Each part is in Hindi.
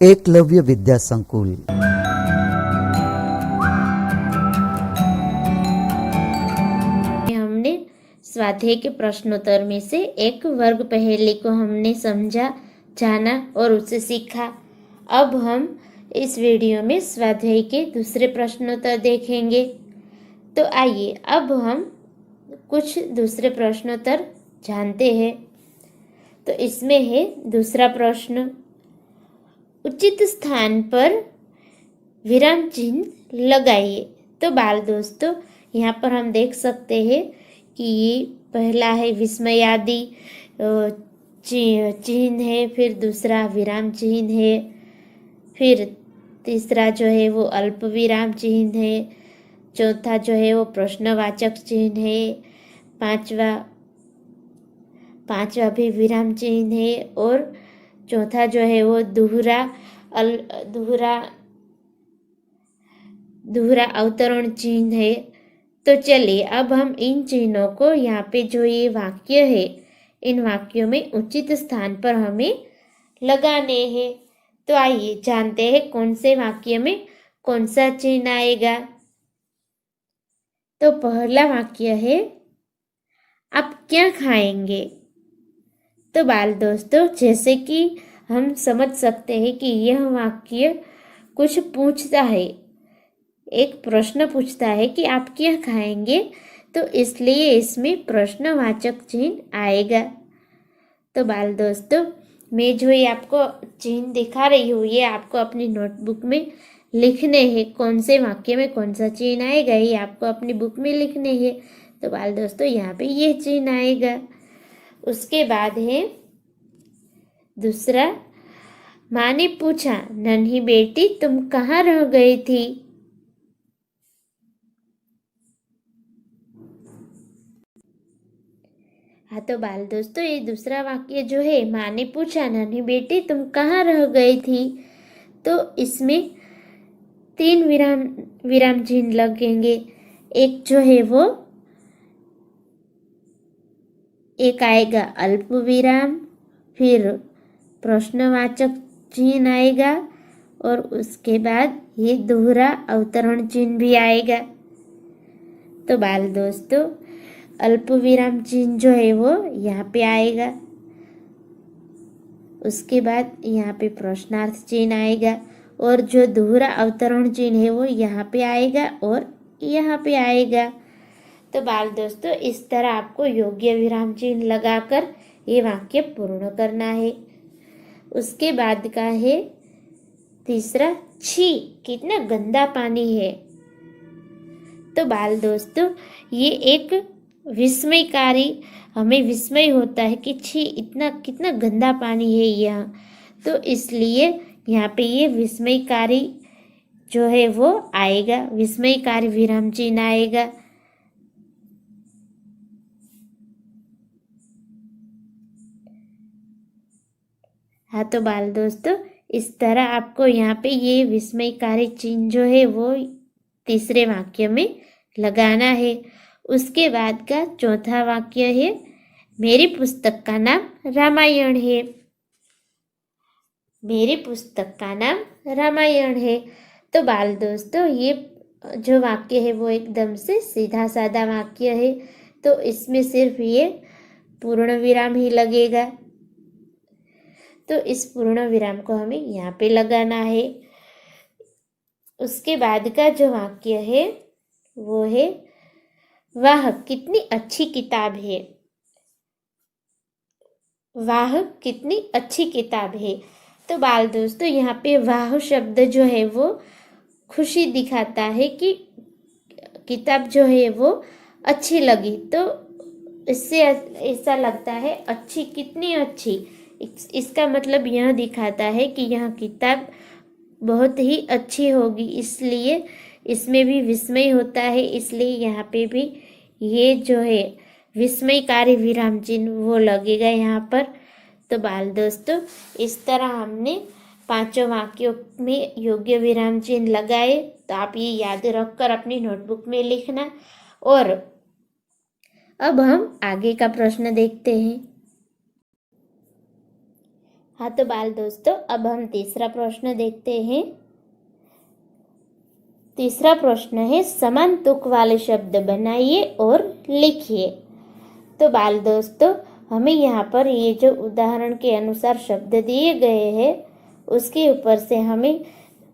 एकलव्य विद्या संकुल। हमने स्वाध्याय के प्रश्नोत्तर में से एक वर्ग पहेली को हमने समझा, जाना और उसे सीखा। अब हम इस वीडियो में स्वाध्याय के दूसरे प्रश्नोत्तर देखेंगे। तो आइए अब हम कुछ दूसरे प्रश्नोत्तर जानते हैं। तो इसमें है दूसरा प्रश्न, उचित स्थान पर विराम चिन्ह लगाइए। तो बाल दोस्तों, यहाँ पर हम देख सकते हैं कि ये पहला है विस्मयादि चिन्ह है, फिर दूसरा विराम चिन्ह है, फिर तीसरा जो है वो अल्प विराम चिन्ह है, चौथा जो है वो प्रश्नवाचक चिन्ह है, पांचवा भी विराम चिन्ह है और चौथा जो है वो दोहरा अवतरण चिन्ह है। तो चलिए अब हम इन चिन्हों को यहाँ पे जो ये वाक्य है, इन वाक्यों में उचित स्थान पर हमें लगाने हैं। तो आइए जानते हैं कौन से वाक्य में कौन सा चिन्ह आएगा। तो पहला वाक्य है, आप क्या खाएंगे। तो बाल दोस्तों, जैसे कि हम समझ सकते हैं कि यह वाक्य कुछ पूछता है, एक प्रश्न पूछता है कि आप क्या खाएंगे, तो इसलिए इसमें प्रश्नवाचक चिन्ह आएगा। तो बाल दोस्तों, मैं जो ये आपको चिन्ह दिखा रही हूँ, ये आपको अपनी नोटबुक में लिखने हैं। कौन से वाक्य में कौन सा चिन्ह आएगा ये आपको अपनी बुक में लिखने हैं। तो बाल दोस्तों, यहाँ पे ये चिन्ह आएगा। उसके बाद है दूसरा, माँ ने पूछा, नन्ही बेटी तुम कहाँ रह गई थी। हाँ, तो बाल दोस्तों, ये दूसरा वाक्य जो है, माँ ने पूछा, नन्ही बेटी तुम कहाँ रह गई थी। तो इसमें 3 विराम चिन्ह लगेंगे। एक जो है वो एक आएगा अल्प विराम, फिर प्रश्नवाचक चिन्ह आएगा और उसके बाद ये दोहरा अवतरण चिन्ह भी आएगा। तो बाल दोस्तों, अल्प विराम चिन्ह जो है वो यहाँ पे आएगा, उसके बाद यहाँ पे प्रश्नार्थ चिन्ह आएगा और जो दोहरा अवतरण चिन्ह है वो यहाँ पे आएगा और यहाँ पे आएगा। तो बाल दोस्तों, इस तरह आपको योग्य विराम चिन्ह लगाकर ये वाक्य पूर्ण करना है। उसके बाद का है तीसरा, छी कितना गंदा पानी है। तो बाल दोस्तों, ये एक विस्मयकारी, हमें विस्मय होता है कि छी इतना कितना गंदा पानी है यहाँ। तो इसलिए यहाँ पे ये विस्मयकारी जो है वो आएगा, विस्मयकारी विराम चिन्ह आएगा। हाँ, तो बाल दोस्तों, इस तरह आपको यहाँ पे ये विस्मयकारी चिन्ह जो है वो तीसरे वाक्य में लगाना है। उसके बाद का चौथा वाक्य है, मेरी पुस्तक का नाम रामायण है। मेरी पुस्तक का नाम रामायण है। तो बाल दोस्तों, ये जो वाक्य है वो एकदम से सीधा साधा वाक्य है, तो इसमें सिर्फ ये पूर्ण विराम ही लगेगा। तो इस पूर्ण विराम को हमें यहाँ पे लगाना है। उसके बाद का जो वाक्य है वो है, वाह कितनी अच्छी किताब है। वाह कितनी अच्छी किताब है। तो बाल दोस्तों, यहाँ पे वाह शब्द जो है वो खुशी दिखाता है कि किताब जो है वो अच्छी लगी। तो इससे ऐसा लगता है अच्छी, कितनी अच्छी, इसका मतलब यह दिखाता है कि यह किताब बहुत ही अच्छी होगी, इसलिए इसमें भी विस्मय होता है, इसलिए यहाँ पे भी ये जो है विस्मयकारी विराम चिन्ह वो लगेगा यहाँ पर। तो बाल दोस्तों, इस तरह हमने 5 वाक्यों में योग्य विराम चिन्ह लगाए। तो आप ये याद रखकर अपनी नोटबुक में लिखना। और अब हम आगे का प्रश्न देखते हैं। हाँ तो बाल दोस्तों, अब हम तीसरा प्रश्न देखते हैं। तीसरा प्रश्न है, समान तुक वाले शब्द बनाइए और लिखिए। तो बाल दोस्तों, हमें यहाँ पर ये जो उदाहरण के अनुसार शब्द दिए गए हैं उसके ऊपर से हमें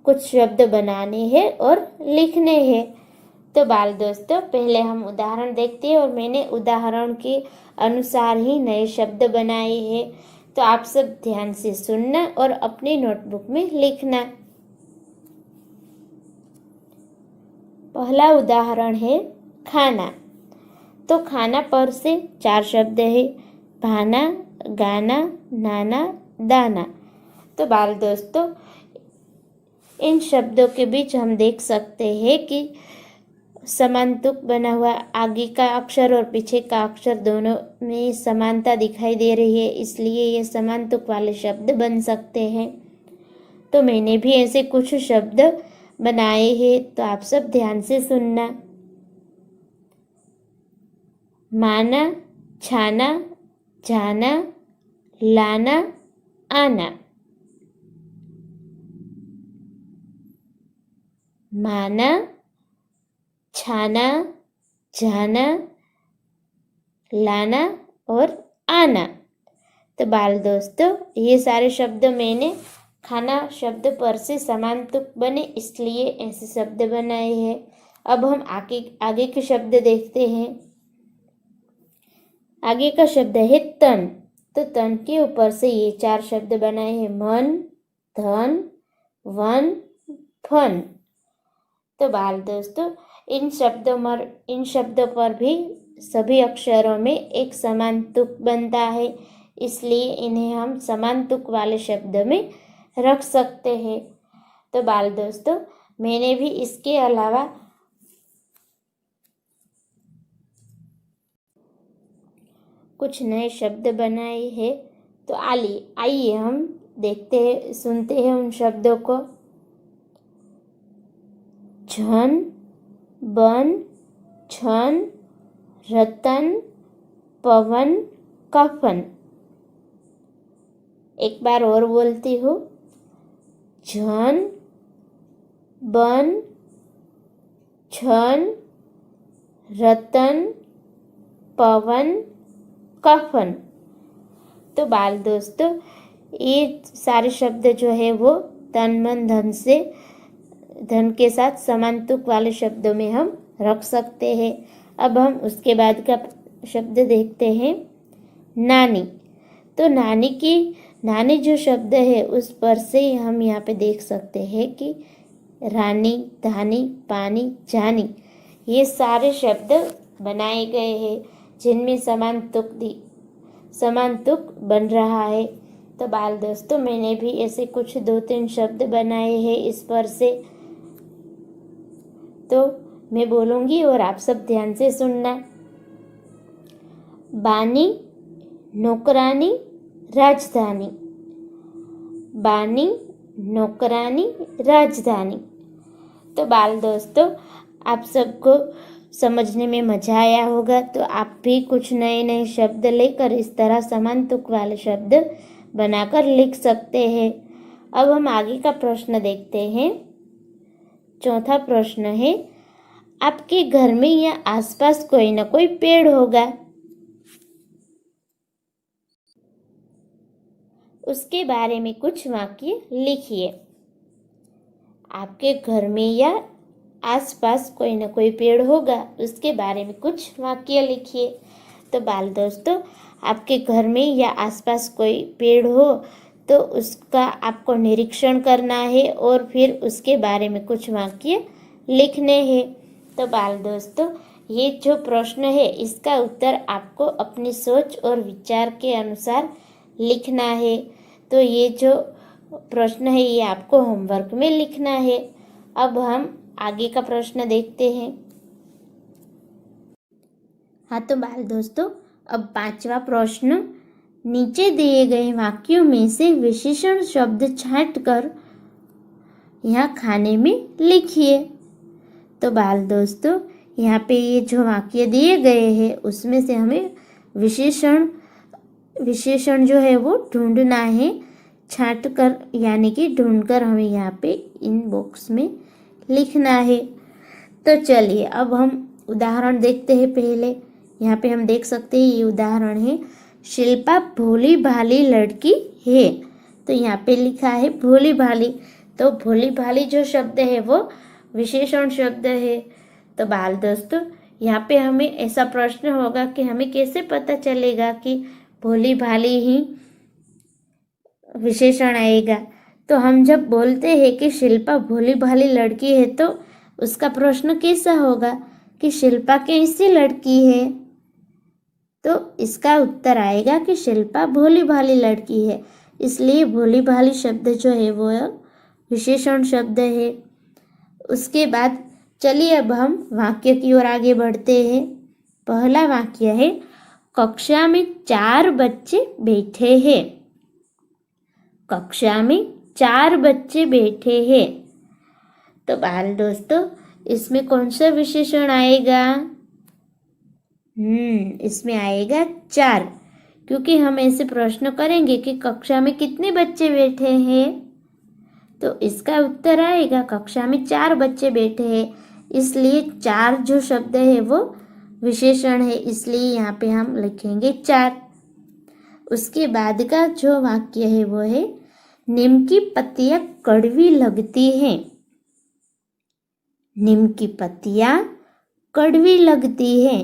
कुछ शब्द बनाने हैं और लिखने हैं। तो बाल दोस्तों, पहले हम उदाहरण देखते हैं और मैंने उदाहरण के अनुसार ही नए शब्द बनाए हैं। तो आप सब ध्यान से सुनना और अपनी नोटबुक में लिखना। पहला उदाहरण है खाना। तो खाना पर से 4 शब्द है, भाना, गाना, नाना, दाना। तो बाल दोस्तों, इन शब्दों के बीच हम देख सकते हैं कि समान तुक बना हुआ, आगे का अक्षर और पीछे का अक्षर दोनों में समानता दिखाई दे रही है, इसलिए ये समान तुक वाले शब्द बन सकते हैं। तो मैंने भी ऐसे कुछ शब्द बनाए हैं, तो आप सब ध्यान से सुनना। माना, छाना, जाना, लाना, आना। माना, छाना, जाना, लाना और आना। तो बाल दोस्तों, ये सारे शब्द मैंने खाना शब्द पर से समान तुक बने इसलिए ऐसे शब्द बनाए हैं। अब हम आगे के शब्द देखते हैं। आगे का शब्द है तन। तो तन के ऊपर से ये 4 शब्द बनाए हैं, मन, धन, वन, फन। तो बाल दोस्तों, इन शब्दों पर भी सभी अक्षरों में एक समान तुक बनता है, इसलिए इन्हें हम समान तुक वाले शब्द में रख सकते हैं। तो बाल दोस्तों, मैंने भी इसके अलावा कुछ नए शब्द बनाए हैं। तो आइए हम देखते हैं, सुनते हैं उन शब्दों को। झन, बन, छन, रतन, पवन, कफन। एक बार और बोलती हूँ। झन, बन, छन, रतन, पवन, कफन। तो बाल दोस्तों, ये सारे शब्द जो है वो तन, मन, धन के साथ समान तुक वाले शब्दों में हम रख सकते हैं। अब हम उसके बाद का शब्द देखते हैं, नानी। तो नानी जो शब्द है उस पर से हम यहाँ पे देख सकते हैं कि रानी, धानी, पानी, जानी, ये सारे शब्द बनाए गए हैं जिनमें समान तुक बन रहा है। तो बाल दोस्तों, मैंने भी ऐसे कुछ 2-3 शब्द बनाए हैं इस पर से। तो मैं बोलूँगी और आप सब ध्यान से सुनना। बानी, नौकरानी, राजधानी। बानी, नौकरानी, राजधानी। तो बाल दोस्तों, आप सबको समझने में मजा आया होगा। तो आप भी कुछ नए नए शब्द लेकर इस तरह समान तुक वाले शब्द बनाकर लिख सकते हैं। अब हम आगे का प्रश्न देखते हैं। चौथा प्रश्न है, आपके घर में या आसपास कोई ना कोई पेड़ होगा, उसके बारे में कुछ वाक्य लिखिए। आपके घर में या आसपास कोई ना कोई पेड़ होगा, उसके बारे में कुछ वाक्य लिखिए। तो बाल दोस्तों, आपके घर में या आसपास कोई पेड़ हो तो उसका आपको निरीक्षण करना है और फिर उसके बारे में कुछ वाक्य लिखने हैं। तो बाल दोस्तों, ये जो प्रश्न है इसका उत्तर आपको अपनी सोच और विचार के अनुसार लिखना है। तो ये जो प्रश्न है ये आपको होमवर्क में लिखना है। अब हम आगे का प्रश्न देखते हैं। हाँ तो बाल दोस्तों, अब 5वां प्रश्न, नीचे दिए गए वाक्यों में से विशेषण शब्द छांटकर यहाँ खाने में लिखिए। तो बाल दोस्तों, यहाँ पे ये जो वाक्य दिए गए हैं उसमें से हमें विशेषण जो है वो ढूंढना है छांट कर यानी कि ढूंढ कर हमें यहाँ पे इन बॉक्स में लिखना है। तो चलिए अब हम उदाहरण देखते हैं। पहले यहाँ पे हम देख सकते हैं ये उदाहरण है, शिल्पा भोली भाली लड़की है। तो यहाँ पे लिखा है भोली भाली। तो भोली भाली जो शब्द है वो विशेषण शब्द है। तो बाल दोस्तों यहाँ पे हमें ऐसा प्रश्न होगा कि हमें कैसे पता चलेगा कि भोली भाली ही विशेषण आएगा। तो हम जब बोलते हैं कि शिल्पा भोली भाली लड़की है तो उसका प्रश्न कैसा होगा कि शिल्पा कैसी लड़की है। तो इसका उत्तर आएगा कि शिल्पा भोली भाली लड़की है। इसलिए भोली भाली शब्द जो है वो विशेषण शब्द है। उसके बाद चलिए अब हम वाक्य की ओर आगे बढ़ते हैं। पहला वाक्य है, कक्षा में 4 बच्चे बैठे हैं। कक्षा में 4 बच्चे बैठे हैं। तो बाल दोस्तों इसमें कौन सा विशेषण आएगा? इसमें आएगा 4, क्योंकि हम ऐसे प्रश्न करेंगे कि कक्षा में कितने बच्चे बैठे हैं। तो इसका उत्तर आएगा कक्षा में 4 बच्चे बैठे हैं। इसलिए 4 जो शब्द है वो विशेषण है, इसलिए यहाँ पे हम लिखेंगे 4। उसके बाद का जो वाक्य है वो है, नीम की पत्तियां कड़वी लगती हैं। नीम की पत्तियां कड़वी लगती हैं।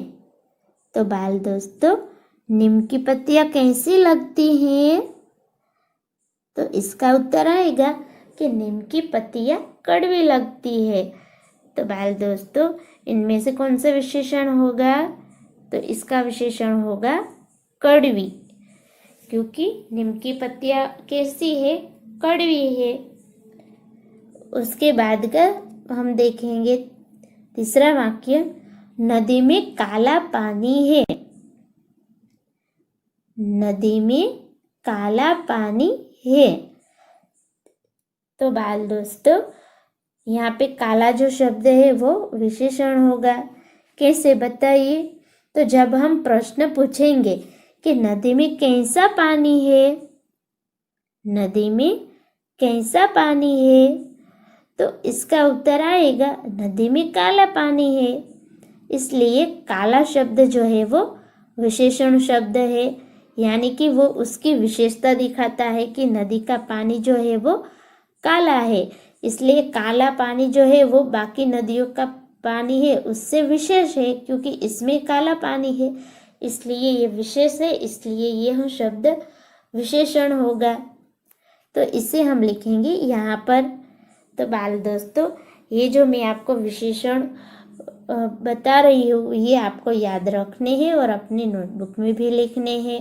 तो बाल दोस्तों नीम की पत्तियां कैसी लगती हैं? तो इसका उत्तर आएगा कि नीम की पत्तियां कड़वी लगती है। तो बाल दोस्तों इनमें से कौन सा विशेषण होगा? तो इसका विशेषण होगा कड़वी, क्योंकि नीम की पत्तियां कैसी है? कड़वी है। उसके बाद का हम देखेंगे तीसरा वाक्य, नदी में काला पानी है। नदी में काला पानी है। तो बाल दोस्तों यहाँ पे काला जो शब्द है वो विशेषण होगा। कैसे बताइए? तो जब हम प्रश्न पूछेंगे कि नदी में कैसा पानी है, नदी में कैसा पानी है, तो इसका उत्तर आएगा नदी में काला पानी है। इसलिए काला शब्द जो है वो विशेषण शब्द है, यानी कि वो उसकी विशेषता दिखाता है कि नदी का पानी जो है वो काला है। इसलिए काला पानी जो है वो बाकी नदियों का पानी है उससे विशेष है, क्योंकि इसमें काला पानी है, इसलिए ये विशेष है, इसलिए यह शब्द विशेषण होगा। तो इसे हम लिखेंगे यहाँ पर। तो बाल दोस्तों ये जो मैं आपको विशेषण बता रही हूँ ये आपको याद रखने हैं और अपनी नोटबुक में भी लिखने हैं।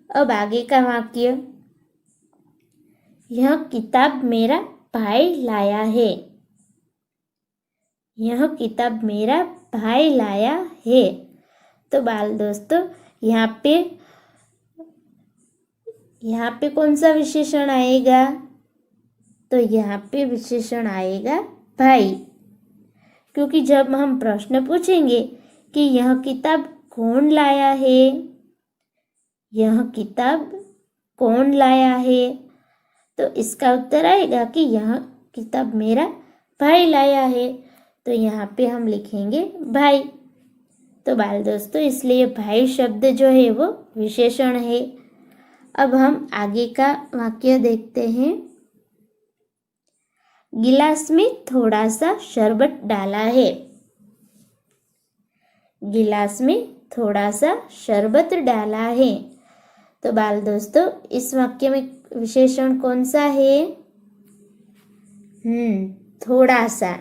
अब आगे का वाक्य, यह किताब मेरा भाई लाया है। यह किताब मेरा भाई लाया है। तो बाल दोस्तों यहाँ पे कौन सा विशेषण आएगा? तो यहाँ पे विशेषण आएगा भाई, क्योंकि जब हम प्रश्न पूछेंगे कि यह किताब कौन लाया है, यह किताब कौन लाया है, तो इसका उत्तर आएगा कि यह किताब मेरा भाई लाया है। तो यहाँ पे हम लिखेंगे भाई। तो बाल दोस्तों इसलिए भाई शब्द जो है वो विशेषण है। अब हम आगे का वाक्य देखते हैं। गिलास में थोड़ा सा शरबत डाला है। गिलास में थोड़ा सा शरबत डाला है। तो बाल दोस्तों इस वाक्य में विशेषण कौन सा है? थोड़ा सा,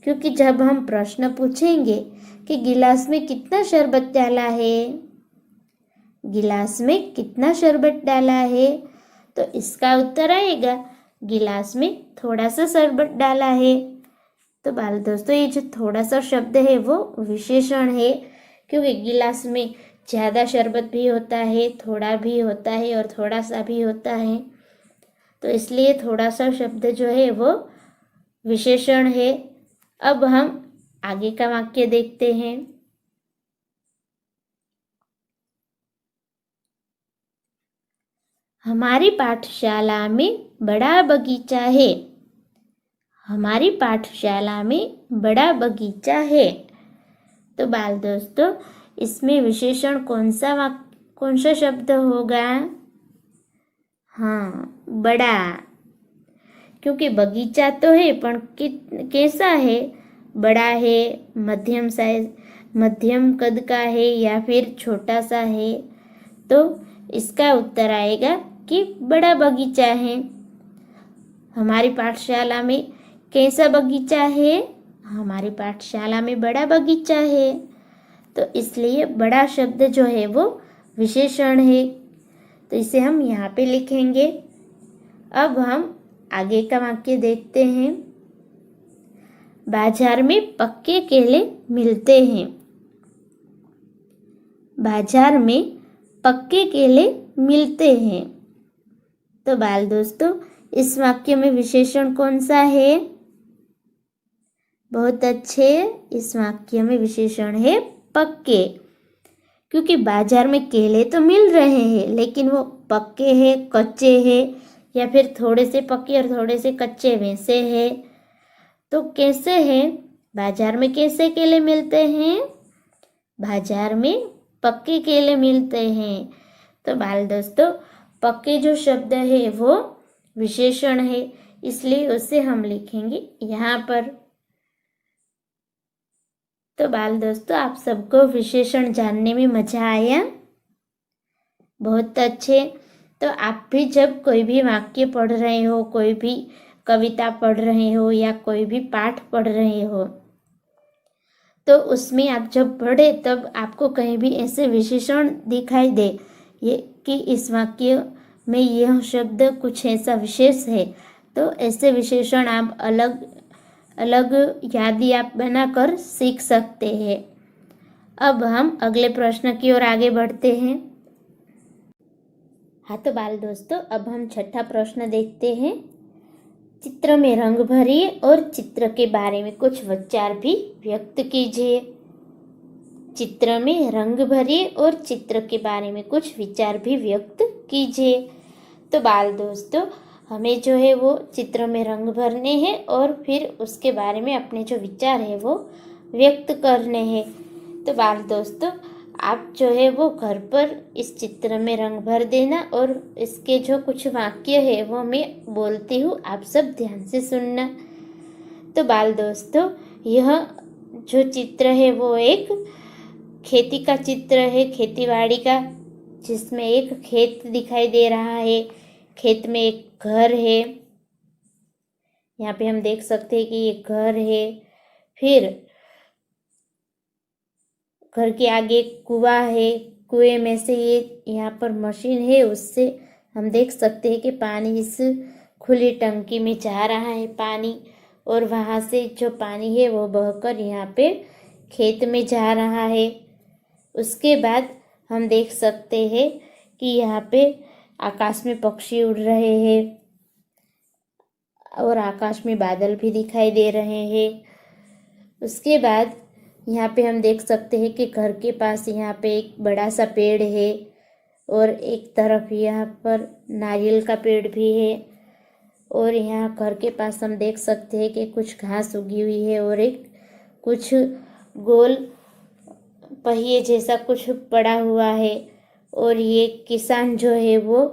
क्योंकि जब हम प्रश्न पूछेंगे कि गिलास में कितना शरबत डाला है, गिलास में कितना शरबत डाला है, तो इसका उत्तर आएगा गिलास में थोड़ा सा शरबत डाला है। तो बाल दोस्तों ये जो थोड़ा सा शब्द है वो विशेषण है, क्योंकि गिलास में ज़्यादा शरबत भी होता है, थोड़ा भी होता है और थोड़ा सा भी होता है। तो इसलिए थोड़ा सा शब्द जो है वो विशेषण है। अब हम आगे का वाक्य देखते हैं। हमारी पाठशाला में बड़ा बगीचा है। हमारी पाठशाला में बड़ा बगीचा है। तो बाल दोस्तों, इसमें विशेषण कौन सा शब्द होगा? हाँ, बड़ा। क्योंकि बगीचा तो है पर कैसा है? बड़ा है, मध्यम कद का है या फिर छोटा सा है? तो इसका उत्तर आएगा कि बड़ा बगीचा है। हमारी पाठशाला में कैसा बगीचा है? हमारी पाठशाला में बड़ा बगीचा है। तो इसलिए बड़ा शब्द जो है वो विशेषण है, तो इसे हम यहाँ पे लिखेंगे। अब हम आगे का वाक्य देखते हैं। बाजार में पक्के केले मिलते हैं। बाजार में पक्के केले मिलते हैं। तो बाल दोस्तों, इस वाक्य में विशेषण कौन सा है? बहुत अच्छे, इस वाक्य में विशेषण है पक्के। क्योंकि बाजार में केले तो मिल रहे हैं लेकिन वो पक्के हैं, कच्चे हैं, या फिर थोड़े से पक्के और थोड़े से कच्चे वैसे हैं। तो कैसे हैं? बाजार में कैसे केले मिलते हैं? बाजार में पक्के केले मिलते हैं। तो बाल दोस्तों, पक्के जो शब्द है वो विशेषण है, इसलिए उसे हम लिखेंगे यहाँ पर। तो बाल दोस्तों, आप सबको विशेषण जानने में मजा आया? बहुत अच्छे। तो आप भी जब कोई भी वाक्य पढ़ रहे हो, कोई भी कविता पढ़ रहे हो या कोई भी पाठ पढ़ रहे हो, तो उसमें आप जब पढ़े तब आपको कहीं भी ऐसे विशेषण दिखाई दे ये कि इस वाक्य में यह शब्द कुछ ऐसा विशेष है, तो ऐसे विशेषण आप अलग अलग यादी आप बनाकर सीख सकते हैं। अब हम अगले प्रश्न की ओर आगे बढ़ते हैं। हाँ तो बाल दोस्तों, अब हम छठा प्रश्न देखते हैं। चित्र में रंग भरिए और चित्र के बारे में कुछ विचार भी व्यक्त कीजिए। चित्र में रंग भरिए और चित्र के बारे में कुछ विचार भी व्यक्त कीजिए। तो बाल दोस्तों, हमें जो है वो चित्र में रंग भरने हैं और फिर उसके बारे में अपने जो विचार है वो व्यक्त करने हैं। तो बाल दोस्तों, आप जो है वो घर पर इस चित्र में रंग भर देना और इसके जो कुछ वाक्य है वो मैं बोलती हूँ, आप सब ध्यान से सुनना। तो बाल दोस्तों, यह जो चित्र है वो एक खेती का चित्र है, खेतीबाड़ी का, जिसमें एक खेत दिखाई दे रहा है। खेत में एक घर है, यहाँ पे हम देख सकते हैं कि ये घर है। फिर घर के आगे एक कुआं है, कुएं में से ये यहाँ पर मशीन है, उससे हम देख सकते हैं कि पानी इस खुली टंकी में जा रहा है पानी, और वहाँ से जो पानी है वो बहकर यहाँ पे खेत में जा रहा है। उसके बाद हम देख सकते हैं कि यहाँ पे आकाश में पक्षी उड़ रहे हैं और आकाश में बादल भी दिखाई दे रहे हैं। उसके बाद यहाँ पे हम देख सकते हैं कि घर के पास यहाँ पे एक बड़ा सा पेड़ है और एक तरफ यहाँ पर नारियल का पेड़ भी है, और यहाँ घर के पास हम देख सकते हैं कि कुछ घास उगी हुई है और एक कुछ गोल पहिए जैसा कुछ पड़ा हुआ है। और ये किसान जो है वो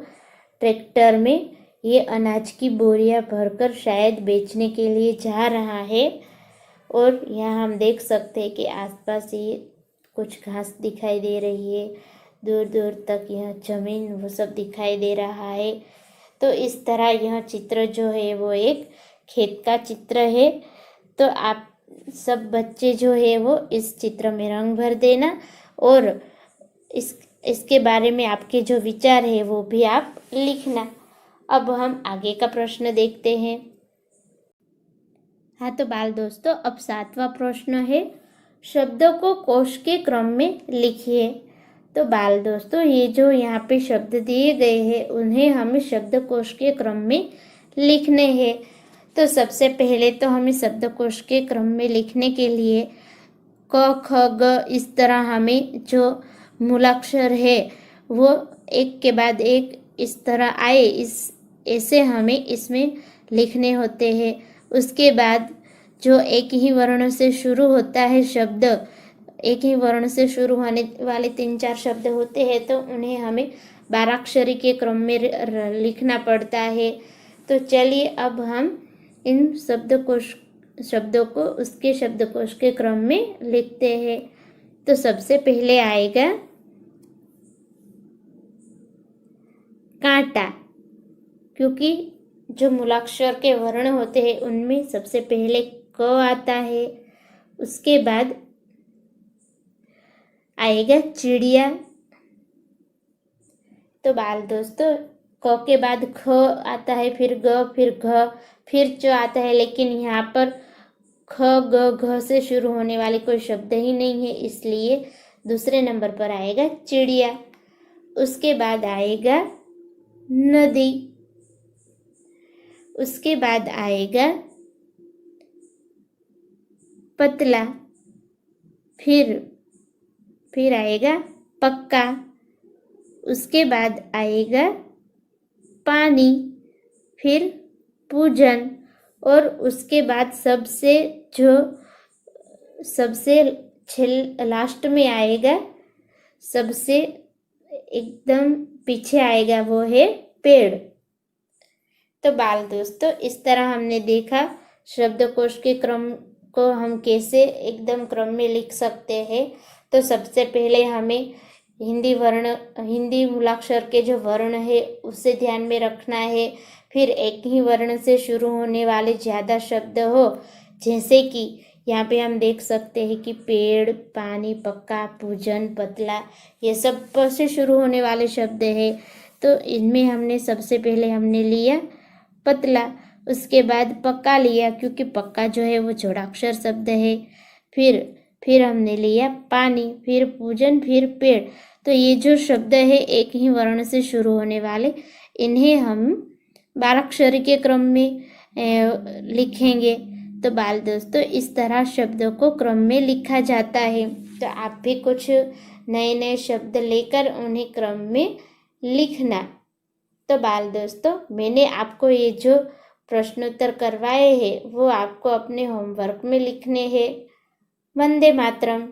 ट्रैक्टर में ये अनाज की बोरियां भरकर शायद बेचने के लिए जा रहा है। और यहाँ हम देख सकते हैं कि आसपास ये कुछ घास दिखाई दे रही है, दूर दूर तक यह जमीन वो सब दिखाई दे रहा है। तो इस तरह यह चित्र जो है वो एक खेत का चित्र है। तो आप सब बच्चे जो है वो इस चित्र में रंग भर देना और इसके बारे में आपके जो विचार है वो भी आप लिखना। अब हम आगे का प्रश्न देखते हैं। हाँ तो बाल दोस्तों, अब 7वां प्रश्न है, शब्दों को कोश के क्रम में लिखिए। तो बाल दोस्तों, ये जो यहाँ पे शब्द दिए गए हैं उन्हें हमें शब्दकोश के क्रम में लिखने हैं। तो सबसे पहले तो हमें शब्दकोश के क्रम में लिखने के लिए क ख ग इस तरह हमें जो मूलाक्षर है वो एक के बाद एक इस तरह आए, इस ऐसे हमें इसमें लिखने होते हैं। उसके बाद जो एक ही वर्ण से शुरू होता है शब्द, एक ही वर्ण से शुरू होने वाले 3-4 शब्द होते हैं, तो उन्हें हमें 12 के क्रम में लिखना पड़ता है। तो चलिए अब हम इन शब्दों को उसके शब्दकोश के क्रम में लिखते हैं। तो सबसे पहले आएगा कांटा, क्योंकि जो मूलाक्षर के वर्ण होते हैं उनमें सबसे पहले क आता है। उसके बाद आएगा चिड़िया। तो बाल दोस्तों, क के बाद ख आता है, फिर ग, फिर घ, फिर च आता है, लेकिन यहाँ पर ख ग घ से शुरू होने वाले कोई शब्द ही नहीं है, इसलिए दूसरे नंबर पर आएगा चिड़िया। उसके बाद आएगा नदी। उसके बाद आएगा पतला, फिर आएगा पक्का। उसके बाद आएगा पानी, फिर पूजन, और उसके बाद सबसे लास्ट में आएगा, सबसे एकदम पीछे आएगा, वो है पेड़। तो बाल दोस्तों, इस तरह हमने देखा शब्दकोश के क्रम को हम कैसे एकदम क्रम में लिख सकते हैं। तो सबसे पहले हमें हिंदी मूलाक्षर के जो वर्ण है उसे ध्यान में रखना है। फिर एक ही वर्ण से शुरू होने वाले ज़्यादा शब्द हो, जैसे कि यहाँ पे हम देख सकते हैं कि पेड़, पानी, पक्का, पूजन, पतला, ये सब से शुरू होने वाले शब्द है। तो इनमें हमने सबसे पहले हमने लिया पतला, उसके बाद पक्का लिया, क्योंकि पक्का जो है वो जोड़ाक्षर शब्द है। फिर हमने लिया पानी, फिर पूजन, फिर पेड़। तो ये जो शब्द है एक ही वर्ण से शुरू होने वाले, इन्हें हम 12 के क्रम में लिखेंगे। तो बाल दोस्तों, इस तरह शब्दों को क्रम में लिखा जाता है। तो आप भी कुछ नए नए शब्द लेकर उन्हें क्रम में लिखना। तो बाल दोस्तों, मैंने आपको ये जो प्रश्नोत्तर करवाए हैं वो आपको अपने होमवर्क में लिखने हैं। वंदे मातरम।